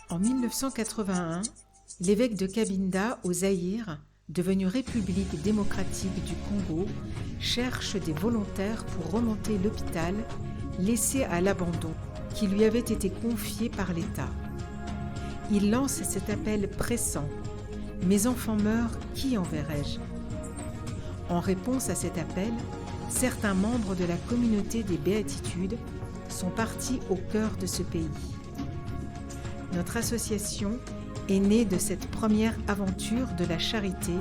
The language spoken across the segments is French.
En 1981, l'évêque de Cabinda au Zaïre, devenu République démocratique du Congo, cherche des volontaires pour remonter l'hôpital laissé à l'abandon qui lui avait été confié par l'État. Il lance cet appel pressant. « Mes enfants meurent, qui enverrai-je » En réponse à cet appel, certains membres de la communauté des Béatitudes sont partis au cœur de ce pays. Notre association est née de cette première aventure de la charité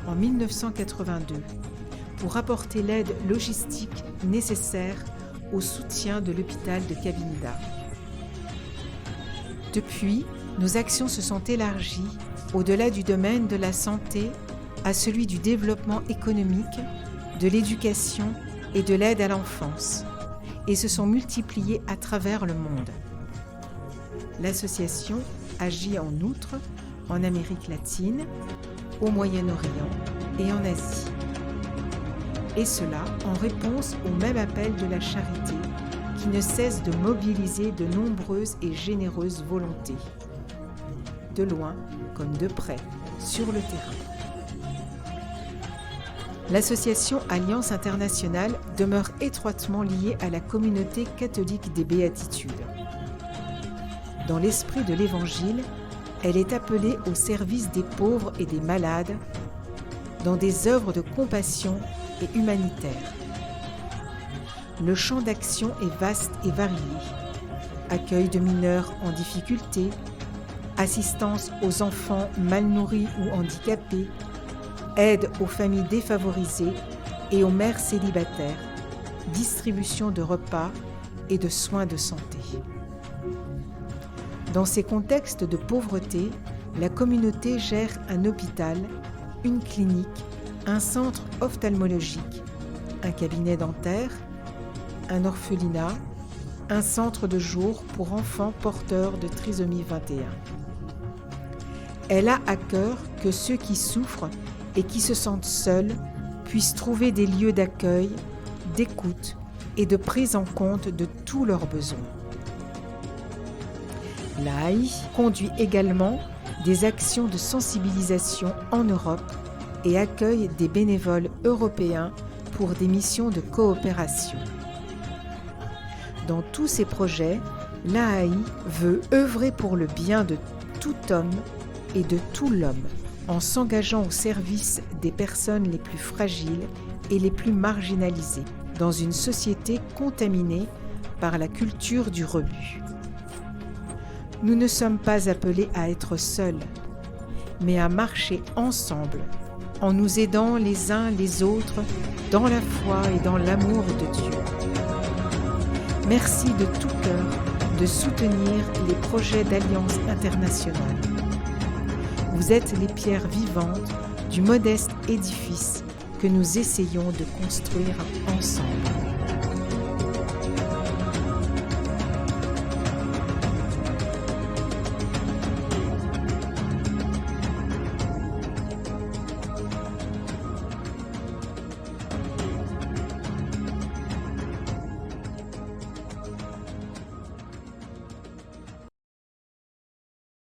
en 1982 pour apporter l'aide logistique nécessaire au soutien de l'hôpital de Cabinda. Depuis, nos actions se sont élargies au-delà du domaine de la santé à celui du développement économique, de l'éducation et de l'aide à l'enfance, et se sont multipliées à travers le monde. L'association agit en outre en Amérique latine, au Moyen-Orient et en Asie. Et cela en réponse au même appel de la charité qui ne cesse de mobiliser de nombreuses et généreuses volontés, de loin comme de près, sur le terrain. L'association Alliance internationale demeure étroitement liée à la communauté catholique des Béatitudes. Dans l'esprit de l'Évangile, elle est appelée au service des pauvres et des malades, dans des œuvres de compassion et humanitaire. Le champ d'action est vaste et varié. Accueil de mineurs en difficulté, assistance aux enfants mal nourris ou handicapés, aide aux familles défavorisées et aux mères célibataires, distribution de repas et de soins de santé. Dans ces contextes de pauvreté, la communauté gère un hôpital, une clinique, un centre ophtalmologique, un cabinet dentaire, un orphelinat, un centre de jour pour enfants porteurs de trisomie 21. Elle a à cœur que ceux qui souffrent et qui se sentent seuls puissent trouver des lieux d'accueil, d'écoute et de prise en compte de tous leurs besoins. L'AI conduit également des actions de sensibilisation en Europe et accueille des bénévoles européens pour des missions de coopération. Dans tous ces projets, l'AI veut œuvrer pour le bien de tout homme et de tout l'homme, en s'engageant au service des personnes les plus fragiles et les plus marginalisées, dans une société contaminée par la culture du rebut. Nous ne sommes pas appelés à être seuls, mais à marcher ensemble, en nous aidant les uns les autres dans la foi et dans l'amour de Dieu. Merci de tout cœur de soutenir les projets d'Alliance internationale. Vous êtes les pierres vivantes du modeste édifice que nous essayons de construire ensemble.